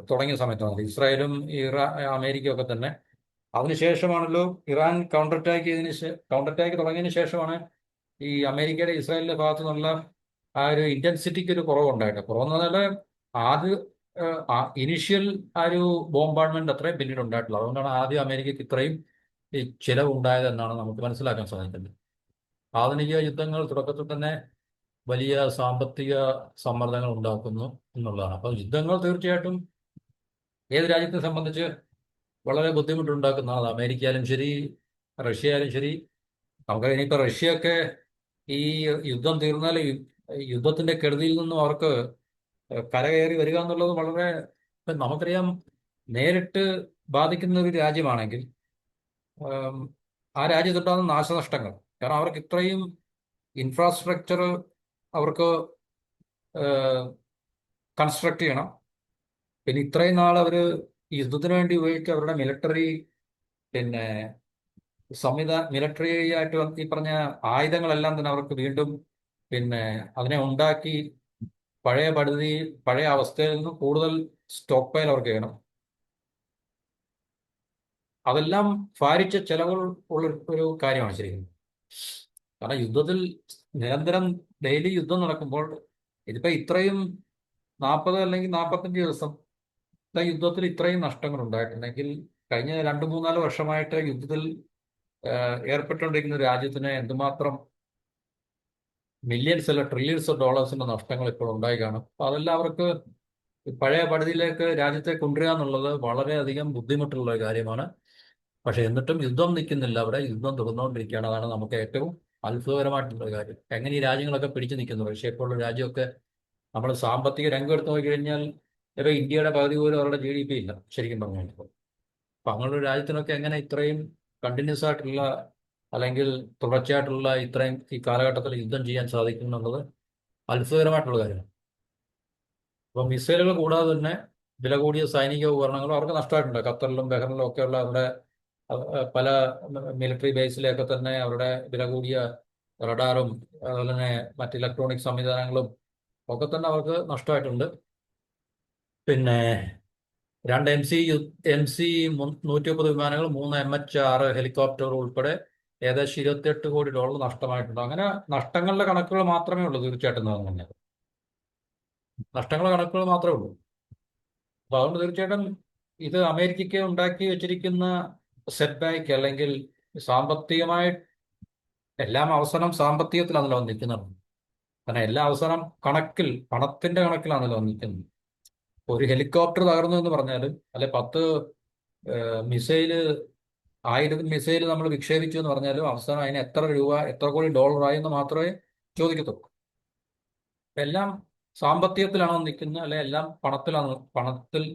തുടങ്ങിയ സമയത്താണ്. ഇസ്രായേലും അമേരിക്കയും ഒക്കെ തന്നെ. അതിനുശേഷമാണല്ലോ ഇറാൻ കൗണ്ടർ അറ്റാക്ക് തുടങ്ങിയതിന് ശേഷമാണ് ഈ അമേരിക്കയുടെ ഇസ്രായേലിന്റെ ഭാഗത്തു നിന്നുള്ള ആ ഒരു ഇന്റൻസിറ്റിക്ക് ഒരു കുറവുണ്ടായിട്ട്. കുറവെന്ന് പറഞ്ഞാൽ ആദ്യ ഇനിഷ്യൽ ആ ഒരു ബോംബാർഡ്മെന്റ് അത്രയും പിന്നീട് ഉണ്ടായിട്ടുള്ളത്. അതുകൊണ്ടാണ് ആദ്യം അമേരിക്കക്ക് ഇത്രയും ഈ ചിലവുണ്ടായത് എന്നാണ് നമുക്ക് മനസ്സിലാക്കാൻ സാധിക്കുന്നത്. ആധുനിക യുദ്ധങ്ങൾ തുടക്കത്തിൽ തന്നെ വലിയ സാമ്പത്തിക സമ്മർദ്ദങ്ങൾ ഉണ്ടാക്കുന്നു എന്നുള്ളതാണ്. അപ്പോൾ യുദ്ധങ്ങൾ തീർച്ചയായിട്ടും ഏത് രാജ്യത്തെ സംബന്ധിച്ച് വളരെ ബുദ്ധിമുട്ടുണ്ടാക്കുന്നതാണ്. അമേരിക്ക ആയാലും ശരി, റഷ്യ ആയാലും ശരി. നമുക്ക് ഇനിയിപ്പോൾ റഷ്യയൊക്കെ ഈ യുദ്ധം തീർന്നാൽ യുദ്ധത്തിന്റെ കെടുതിയിൽ നിന്നും അവർക്ക് കരകയറി വരിക എന്നുള്ളത് വളരെ, നമുക്കറിയാം, നേരിട്ട് ബാധിക്കുന്ന ഒരു രാജ്യമാണെങ്കിൽ ആ രാജ്യത്തുണ്ടാകുന്ന നാശനഷ്ടങ്ങൾ, കാരണം അവർക്ക് ഇത്രയും ഇൻഫ്രാസ്ട്രക്ചർ അവർക്ക് കൺസ്ട്രക്ട് ചെയ്യണം. പിന്നെ ഇത്രയും നാൾ അവർ യുദ്ധത്തിന് വേണ്ടി ഉപയോഗിച്ച അവരുടെ മിലിറ്ററി, പിന്നെ മിലിറ്ററി ആയിട്ട് ഈ പറഞ്ഞ ആയുധങ്ങളെല്ലാം തന്നെ അവർക്ക് വീണ്ടും പിന്നെ അതിനെ ഉണ്ടാക്കി പഴയ അവസ്ഥയിൽ നിന്ന് കൂടുതൽ സ്റ്റോക്ക് പൈൽ അവർക്ക് ചെയ്യണം. അതെല്ലാം ഭാരിച്ച ചെലവുകൾ ഉള്ള ഒരു കാര്യമാണ് ശരിക്കും. കാരണം യുദ്ധത്തിൽ നിരന്തരം ഡെയിലി യുദ്ധം നടക്കുമ്പോൾ, ഇതിപ്പോ ഇത്രയും 40 അല്ലെങ്കിൽ 45 ദിവസം യുദ്ധത്തിൽ ഇത്രയും നഷ്ടങ്ങൾ ഉണ്ടായിട്ടുണ്ടെങ്കിൽ കഴിഞ്ഞ 2-3-4 വർഷമായിട്ട് യുദ്ധത്തിൽ ഏർപ്പെട്ടുകൊണ്ടിരിക്കുന്ന രാജ്യത്തിന് എന്തുമാത്രം മില്യൺസ് അല്ല ട്രില്യൺസ് ഓഫ് ഡോളേഴ്സിന്റെ നഷ്ടങ്ങൾ ഇപ്പോൾ ഉണ്ടായി കാണും. അപ്പൊ അതെല്ലാം അവർക്ക് പഴയ പടുതിയിലേക്ക് രാജ്യത്തെ കൊണ്ടുവരിക എന്നുള്ളത് വളരെയധികം ബുദ്ധിമുട്ടുള്ള ഒരു കാര്യമാണ്. പക്ഷെ എന്നിട്ടും യുദ്ധം നിൽക്കുന്നില്ല, അവിടെ യുദ്ധം തുടർന്നുകൊണ്ടിരിക്കുകയാണ്. അതാണ് നമുക്ക് ഏറ്റവും അത്ഭുതകരമായിട്ടുള്ള കാര്യം. എങ്ങനെ ഈ രാജ്യങ്ങളൊക്കെ പിടിച്ചു നിൽക്കുന്നു. റഷ്യ പോലുള്ള രാജ്യമൊക്കെ നമ്മൾ സാമ്പത്തിക രംഗം എടുത്തു നോക്കിക്കഴിഞ്ഞാൽ ഇപ്പോൾ ഇന്ത്യയുടെ പകുതി പോലും അവരുടെ GDP ഇല്ല ശരിക്കും പറഞ്ഞു കഴിഞ്ഞപ്പോൾ. അപ്പൊ അങ്ങനെയുള്ള രാജ്യത്തിനൊക്കെ എങ്ങനെ ഇത്രയും കണ്ടിന്യൂസ് ആയിട്ടുള്ള അല്ലെങ്കിൽ തുടർച്ചയായിട്ടുള്ള ഇത്രയും ഈ കാലഘട്ടത്തിൽ യുദ്ധം ചെയ്യാൻ സാധിക്കും എന്നുള്ളത് അത്ഭുതകരമായിട്ടുള്ള കാര്യമാണ്. അപ്പൊ മിസൈലുകൾ കൂടാതെ തന്നെ വില കൂടിയ സൈനിക ഉപകരണങ്ങളും അവർക്ക് നഷ്ടമായിട്ടുണ്ട്. ഖത്തറിലും ബഹ്റിനിലും ഒക്കെയുള്ള അവരുടെ പല മിലിറ്ററി ബേസിലൊക്കെ തന്നെ അവരുടെ വില കൂടിയ റഡാറും അതുപോലെ തന്നെ മറ്റ് ഇലക്ട്രോണിക് സംവിധാനങ്ങളും ഒക്കെ തന്നെ അവർക്ക് നഷ്ടമായിട്ടുണ്ട്. പിന്നെ 2 MC 130 വിമാനങ്ങൾ, 3 MH-6 ഹെലികോപ്റ്ററുകൾ ഉൾപ്പെടെ ഏകദേശം $28 കോടി നഷ്ടമായിട്ടുണ്ട്. അങ്ങനെ നഷ്ടങ്ങളുടെ കണക്കുകൾ മാത്രമേ ഉള്ളൂ തീർച്ചയായിട്ടും പറഞ്ഞത്. നഷ്ടങ്ങളുടെ കണക്കുകൾ മാത്രമേ ഉള്ളൂ. അപ്പൊ അതുകൊണ്ട് തീർച്ചയായിട്ടും ഇത് അമേരിക്കയ്ക്ക് ഉണ്ടാക്കി വെച്ചിരിക്കുന്ന സെറ്റ് ബാക്ക്, അല്ലെങ്കിൽ സാമ്പത്തികമായി എല്ലാം അവസാനം സാമ്പത്തികത്തിലാണല്ലോ നിൽക്കുന്നത്. കാരണം എല്ലാ അവസാനം പണത്തിന്റെ കണക്കിലാണല്ലോ നിൽക്കുന്നത്. ഒരു ഹെലികോപ്റ്റർ തകർന്നു എന്ന് പറഞ്ഞാലും, അല്ലെ 10 മിസൈല് 1000 മിസൈല് നമ്മൾ വിക്ഷേപിച്ചു എന്ന് പറഞ്ഞാലും അവസാനം അതിന് എത്ര കോടി ഡോളറായി എന്ന് മാത്രമേ ചോദിക്കത്തുള്ളൂ. എല്ലാം സാമ്പത്തികത്തിലാണോ നിൽക്കുന്നത്, അല്ലെ എല്ലാം പണത്തിൽ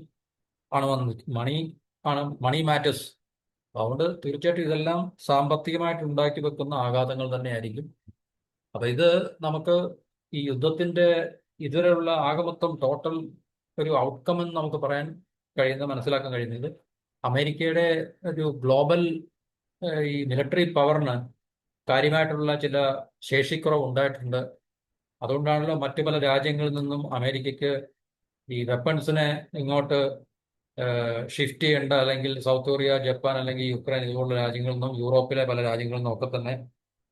ആണ് മണി മാറ്റേഴ്സ്. അതുകൊണ്ട് തീർച്ചയായിട്ടും ഇതെല്ലാം സാമ്പത്തികമായിട്ട് ഉണ്ടാക്കി വെക്കുന്ന ആഘാതങ്ങൾ തന്നെയായിരിക്കും. അപ്പൊ ഇത് നമുക്ക് ഈ യുദ്ധത്തിന്റെ ഇതുവരെയുള്ള ആകമൊത്തം ടോട്ടൽ ഒരു ഔട്ട്കം എന്ന് നമുക്ക് മനസ്സിലാക്കാൻ കഴിയുന്നത് അമേരിക്കയുടെ ഒരു ഗ്ലോബൽ ഈ മിലിറ്ററി പവറിന് കാര്യമായിട്ടുള്ള ചില ശേഷിക്കുറവ് ഉണ്ടായിട്ടുണ്ട്. അതുകൊണ്ടാണല്ലോ മറ്റു പല രാജ്യങ്ങളിൽ നിന്നും അമേരിക്കയ്ക്ക് ഈ വെപ്പൺസിനെ ഇങ്ങോട്ട് ഷിഫ്റ്റ് ചെയ്യേണ്ട, അല്ലെങ്കിൽ സൗത്ത് കൊറിയ, ജപ്പാൻ അല്ലെങ്കിൽ യുക്രൈൻ ഇതുപോലുള്ള രാജ്യങ്ങളിൽ നിന്നും യൂറോപ്പിലെ പല രാജ്യങ്ങളിൽ നിന്നും ഒക്കെ തന്നെ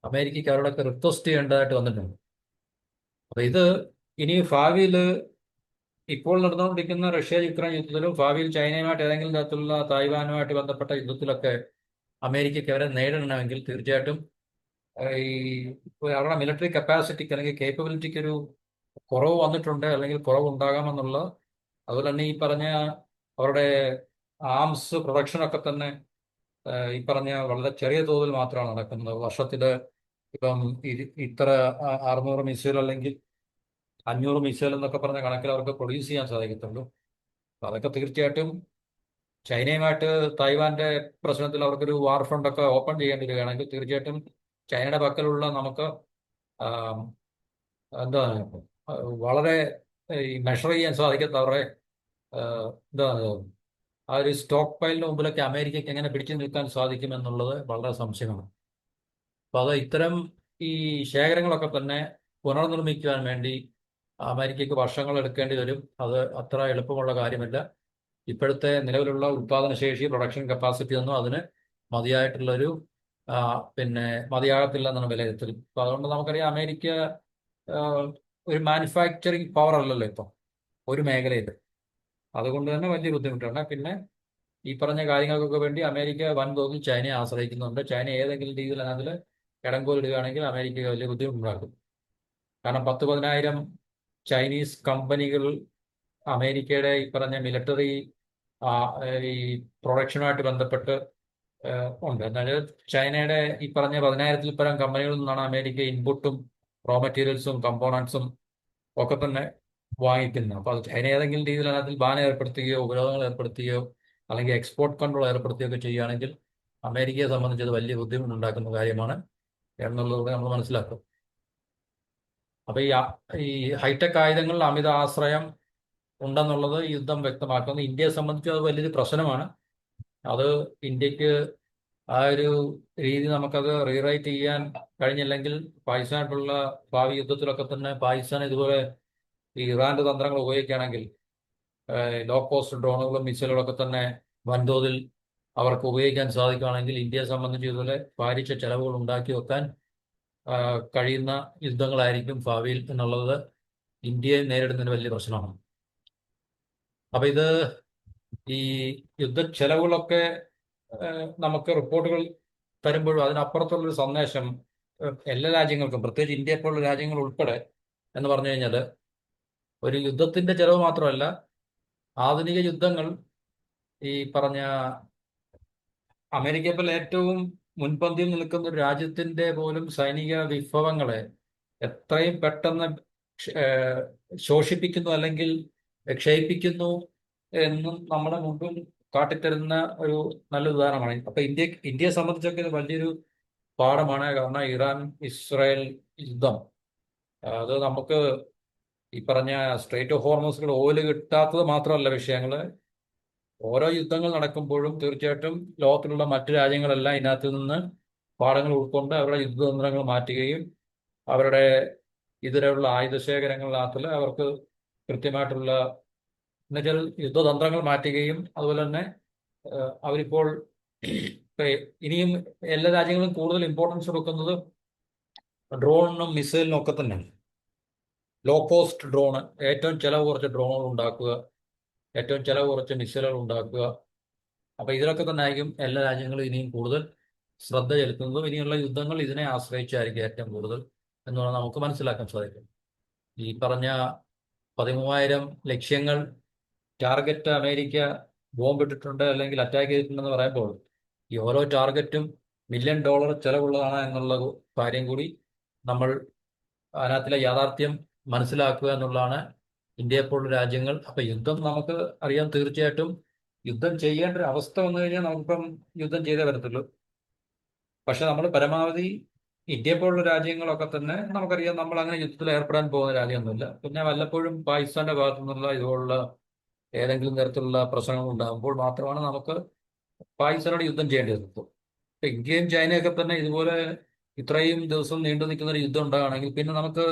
അമേരിക്കയ്ക്ക് അവരോടൊക്കെ റിക്വസ്റ്റ് ചെയ്യേണ്ടതായിട്ട് വന്നിട്ടുണ്ട്. അപ്പൊ ഇത് ഇനി ഭാവിയിൽ ഇപ്പോൾ നടന്നുകൊണ്ടിരിക്കുന്ന റഷ്യ യുക്രൈൻ യുദ്ധത്തിലും ഭാവിയിൽ ചൈനയുമായിട്ട് ഏതെങ്കിലും തരത്തിലുള്ള തായ്വാനുമായിട്ട് ബന്ധപ്പെട്ട യുദ്ധത്തിലൊക്കെ അമേരിക്കയ്ക്ക് അവരെ നേരിടണമെങ്കിൽ തീർച്ചയായിട്ടും ഈ അവരുടെ മിലിറ്ററി കപ്പാസിറ്റിക്ക് അല്ലെങ്കിൽ കേപ്പബിലിറ്റിക്ക് ഒരു കുറവ് വന്നിട്ടുണ്ട്, അല്ലെങ്കിൽ കുറവുണ്ടാകാമെന്നുള്ള. അതുപോലെ തന്നെ ഈ പറഞ്ഞ അവരുടെ ആംസ് പ്രൊഡക്ഷനൊക്കെ തന്നെ ഈ പറഞ്ഞ വളരെ ചെറിയ തോതിൽ മാത്രമാണ് നടക്കുന്നത്. വർഷത്തില് ഇപ്പം ഇത്ര 600 മിസൈൽ അല്ലെങ്കിൽ 500 മിസൈൽ എന്നൊക്കെ പറഞ്ഞ കണക്കിൽ അവർക്ക് പ്രൊഡ്യൂസ് ചെയ്യാൻ സാധിക്കത്തുള്ളൂ. അപ്പൊ അതൊക്കെ തീർച്ചയായിട്ടും ചൈനയുമായിട്ട് തായ്വാന്റെ പ്രശ്നത്തിൽ അവർക്കൊരു വാർ ഫ്രണ്ട് ഒക്കെ ഓപ്പൺ ചെയ്യേണ്ടി വരികയാണെങ്കിൽ തീർച്ചയായിട്ടും ചൈനയുടെ പക്കലുള്ള നമുക്ക് ആം, എന്താണ് വളരെ ഈ മെഷർ ചെയ്യാൻ സാധിക്കാത്ത അവരുടെ എന്താണ് ആ ഒരു സ്റ്റോക്ക് പൈലിന് മുമ്പിലൊക്കെ അമേരിക്കയ്ക്ക് എങ്ങനെ പിടിച്ചു നിൽക്കാൻ സാധിക്കും എന്നുള്ളത് വളരെ സംശയമാണ്. അപ്പൊ അത് ഇത്തരം ഈ ശേഖരങ്ങളൊക്കെ തന്നെ പുനർനിർമ്മിക്കുവാൻ വേണ്ടി അമേരിക്കയ്ക്ക് വർഷങ്ങൾ എടുക്കേണ്ടി വരും. അത് അത്ര എളുപ്പമുള്ള കാര്യമല്ല. ഇപ്പോഴത്തെ നിലവിലുള്ള ഉൽപാദന ശേഷി, പ്രൊഡക്ഷൻ കപ്പാസിറ്റി ഒന്നും അതിന് മതിയായിട്ടുള്ളൊരു ആ, പിന്നെ മതിയാകത്തില്ല എന്നാണ് വിലയിരുത്തൽ. അപ്പൊ അതുകൊണ്ട് നമുക്കറിയാം അമേരിക്ക ആ, ഒരു മാനുഫാക്ചറിങ് പവർ അല്ലല്ലോ ഇപ്പം ഒരു മേഖലയിൽ. അതുകൊണ്ട് തന്നെ വലിയ ബുദ്ധിമുട്ടാണ്. പിന്നെ ഈ പറഞ്ഞ കാര്യങ്ങൾക്കൊക്കെ വേണ്ടി അമേരിക്ക വൻതോതിൽ ചൈനയെ ആശ്രയിക്കുന്നുണ്ട്. ചൈന ഏതെങ്കിലും രീതിയിൽ അതിൽ ഇടങ്കോലിടുകയാണെങ്കിൽ അമേരിക്കയ്ക്ക് വലിയ ബുദ്ധിമുട്ടുണ്ടാക്കും. കാരണം 10-15 ചൈനീസ് കമ്പനികൾ അമേരിക്കയുടെ ഈ പറഞ്ഞ മിലിറ്ററി ഈ പ്രൊഡക്ഷനുമായിട്ട് ബന്ധപ്പെട്ട് ഉണ്ട്. എന്നാൽ ചൈനയുടെ ഈ പറഞ്ഞ 10,000-ൽ പരം കമ്പനികളിൽ നിന്നാണ് അമേരിക്ക ഇൻപുട്ടും റോ മെറ്റീരിയൽസും കമ്പോണൻസും ഒക്കെ തന്നെ വാങ്ങിക്കുന്നത്. അപ്പോൾ അത് ചൈന ഏതെങ്കിലും രീതിയിൽ അതിൽ ബാൻ ഏർപ്പെടുത്തുകയോ ഉപരോധങ്ങൾ ഏർപ്പെടുത്തുകയോ അല്ലെങ്കിൽ എക്സ്പോർട്ട് കൺട്രോൾ ഏർപ്പെടുത്തുകയോ ഒക്കെ ചെയ്യുകയാണെങ്കിൽ അമേരിക്കയെ സംബന്ധിച്ച് അത് വലിയ ബുദ്ധിമുട്ടുണ്ടാക്കുന്ന കാര്യമാണ് എന്നുള്ളത് നമ്മൾ മനസ്സിലാക്കും. അപ്പൊ ഈ ഹൈടെക് ആയുധങ്ങളിൽ അമിത ആശ്രയം ഉണ്ടെന്നുള്ളത് ഈ യുദ്ധം വ്യക്തമാക്കുന്നു. ഇന്ത്യയെ സംബന്ധിച്ച് അത് വലിയൊരു പ്രശ്നമാണ്. അത് ഇന്ത്യക്ക് ആ ഒരു രീതി നമുക്കത് റീറൈറ്റ് ചെയ്യാൻ കഴിഞ്ഞില്ലെങ്കിൽ പാകിസ്ഥാനായിട്ടുള്ള ഭാവി യുദ്ധത്തിലൊക്കെ തന്നെ പാകിസ്ഥാൻ ഇതുപോലെ ഈ ഇറാന്റെ തന്ത്രങ്ങൾ ഉപയോഗിക്കുകയാണെങ്കിൽ ലോ കോസ്റ്റ് ഡ്രോണുകളും മിസൈലുകളൊക്കെ തന്നെ വൻതോതിൽ അവർക്ക് ഉപയോഗിക്കാൻ സാധിക്കുകയാണെങ്കിൽ ഇന്ത്യയെ സംബന്ധിച്ച് ഇതുപോലെ ഭാരിച്ച ചെലവുകൾ ഉണ്ടാക്കി വെക്കാൻ കഴിയുന്ന യുദ്ധങ്ങളായിരിക്കും ഭാവിയിൽ എന്നുള്ളത് ഇന്ത്യയെ നേരിടുന്നതിന് വലിയ പ്രശ്നമാണ്. അപ്പൊ ഇത് ഈ യുദ്ധ ചെലവുകളൊക്കെ നമുക്ക് റിപ്പോർട്ടുകൾ തരുമ്പോഴും അതിനപ്പുറത്തുള്ളൊരു സന്ദേശം എല്ലാ രാജ്യങ്ങൾക്കും, പ്രത്യേകിച്ച് ഇന്ത്യയെ പോലുള്ള രാജ്യങ്ങൾ ഉൾപ്പെടെ എന്ന് പറഞ്ഞു കഴിഞ്ഞാൽ ഒരു യുദ്ധത്തിന്റെ ചെലവ് മാത്രമല്ല, ആധുനിക യുദ്ധങ്ങൾ ഈ പറഞ്ഞ അമേരിക്കയെ പോലെ ഏറ്റവും മുൻപന്തിയിൽ നിൽക്കുന്ന ഒരു രാജ്യത്തിന്റെ പോലും സൈനിക വിഭവങ്ങളെ എത്രയും പെട്ടെന്ന് ശോഷിപ്പിക്കുന്നു അല്ലെങ്കിൽ ക്ഷയിപ്പിക്കുന്നു എന്നും നമ്മുടെ മുമ്പിൽ കാട്ടിത്തരുന്ന ഒരു നല്ല ഉദാഹരണമാണ്. അപ്പൊ ഇന്ത്യയെ സംബന്ധിച്ചൊക്കെ ഇത് വലിയൊരു പാഠമാണ്. കാരണം ഇറാൻ ഇസ്രായേൽ യുദ്ധം അത് നമുക്ക് ഈ പറഞ്ഞ സ്ട്രേറ്റ് ഓഫ് ഹോർമൂസിൽ ഓയില് കിട്ടാത്തത് മാത്രമല്ല വിഷയങ്ങള്. ഓരോ യുദ്ധങ്ങൾ നടക്കുമ്പോഴും തീർച്ചയായിട്ടും ലോകത്തിലുള്ള മറ്റു രാജ്യങ്ങളെല്ലാം ഇതിനകത്ത് നിന്ന് പാഠങ്ങൾ ഉൾക്കൊണ്ട് അവരുടെ യുദ്ധതന്ത്രങ്ങൾ മാറ്റുകയും അവരുടെ ഇതിലുള്ള ആയുധശേഖരങ്ങളിനകത്തിൽ അവർക്ക് കൃത്യമായിട്ടുള്ള എന്നുവെച്ചാൽ യുദ്ധതന്ത്രങ്ങൾ മാറ്റുകയും അതുപോലെ തന്നെ അവരിപ്പോൾ ഇനിയും എല്ലാ രാജ്യങ്ങളും കൂടുതൽ ഇമ്പോർട്ടൻസ് കൊടുക്കുന്നത് ഡ്രോണിനും മിസൈലിനും ഒക്കെ തന്നെയാണ്. ലോ കോസ്റ്റ് ഡ്രോണ്, ഏറ്റവും ചിലവ് കുറച്ച് ഡ്രോണുകൾ ഉണ്ടാക്കുക, ഏറ്റവും ചിലവ് കുറച്ച് മിസൈലുകൾ ഉണ്ടാക്കുക. അപ്പൊ ഇതിലൊക്കെ തന്നെ ആയിരിക്കും എല്ലാ രാജ്യങ്ങളും ഇനിയും കൂടുതൽ ശ്രദ്ധ ചെലുത്തുന്നതും. ഇനിയുള്ള യുദ്ധങ്ങൾ ഇതിനെ ആശ്രയിച്ചായിരിക്കും ഏറ്റവും കൂടുതൽ എന്നുള്ളത് നമുക്ക് മനസ്സിലാക്കാൻ സാധിക്കും. ഈ പറഞ്ഞ 13,000 ലക്ഷ്യങ്ങൾ ടാർഗറ്റ് അമേരിക്ക ബോംബിട്ടിട്ടുണ്ട് അല്ലെങ്കിൽ അറ്റാക്ക് ചെയ്തിട്ടുണ്ടെന്ന് പറയുമ്പോൾ ഈ ഓരോ ടാർഗറ്റും $1 മില്യൺ ചെലവുള്ളതാണ് എന്നുള്ള കാര്യം കൂടി നമ്മൾ അതിനകത്തിലെ യാഥാർത്ഥ്യം മനസ്സിലാക്കുക എന്നുള്ളതാണ് ഇന്ത്യയെപ്പോലുള്ള രാജ്യങ്ങൾ. അപ്പൊ യുദ്ധം നമുക്ക് അറിയാം. തീർച്ചയായിട്ടും യുദ്ധം ചെയ്യേണ്ട ഒരു അവസ്ഥ വന്നു കഴിഞ്ഞാൽ നമുക്കിപ്പം യുദ്ധം ചെയ്തേ വരത്തുള്ളൂ. പക്ഷെ നമ്മൾ പരമാവധി ഇന്ത്യയെപ്പോലുള്ള രാജ്യങ്ങളൊക്കെ തന്നെ നമുക്കറിയാം നമ്മൾ അങ്ങനെ യുദ്ധത്തിൽ ഏർപ്പെടാൻ പോകുന്ന രാജ്യമൊന്നുമില്ല. പിന്നെ വല്ലപ്പോഴും പാകിസ്ഥാന്റെ ഭാഗത്തു നിന്നുള്ള ഇതുപോലുള്ള ഏതെങ്കിലും തരത്തിലുള്ള പ്രശ്നങ്ങൾ ഉണ്ടാകുമ്പോൾ മാത്രമാണ് നമുക്ക് പാകിസ്ഥാനോട് യുദ്ധം ചെയ്യേണ്ടി വരുന്നത്. ഇപ്പൊ ഇന്ത്യയും ചൈനയൊക്കെ തന്നെ ഇതുപോലെ ഇത്രയും ദിവസം നീണ്ടു നിൽക്കുന്ന ഒരു യുദ്ധം ഉണ്ടാകുകയാണെങ്കിൽ പിന്നെ നമുക്ക്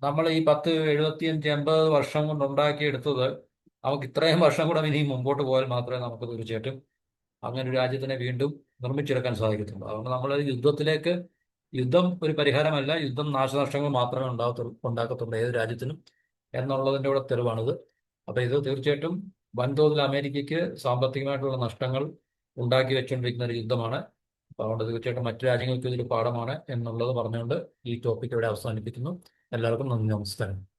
നമ്മൾ ഈ 10, 75, 80 വർഷം കൊണ്ട് ഉണ്ടാക്കിയെടുത്തത് നമുക്ക് ഇത്രയും വർഷം കൂടെ ഇനിയും മുമ്പോട്ട് പോയാൽ മാത്രമേ നമുക്ക് തീർച്ചയായിട്ടും അങ്ങനെ ഒരു രാജ്യത്തിനെ വീണ്ടും നിർമ്മിച്ചെടുക്കാൻ സാധിക്കത്തുള്ളൂ. അതുകൊണ്ട് നമ്മൾ യുദ്ധം ഒരു പരിഹാരമല്ല, യുദ്ധം നാശനഷ്ടങ്ങൾ മാത്രമേ ഉണ്ടാക്കത്തുള്ളൂ ഏത് രാജ്യത്തിനും എന്നുള്ളതിൻ്റെ കൂടെ തെളിവാണിത്. അപ്പൊ ഇത് തീർച്ചയായിട്ടും വൻതോതിൽ അമേരിക്കയ്ക്ക് സാമ്പത്തികമായിട്ടുള്ള നഷ്ടങ്ങൾ ഉണ്ടാക്കി വെച്ചുകൊണ്ടിരിക്കുന്ന ഒരു യുദ്ധമാണ്. അപ്പോൾ അതുകൊണ്ട് തീർച്ചയായിട്ടും മറ്റു രാജ്യങ്ങൾക്ക് ഇതൊരു പാഠമാണ് എന്നുള്ളത് പറഞ്ഞുകൊണ്ട് ഈ ടോപ്പിക് ഇവിടെ അവസാനിപ്പിക്കുന്നു. എല്ലാവർക്കും നന്ദി, നമസ്കാരം.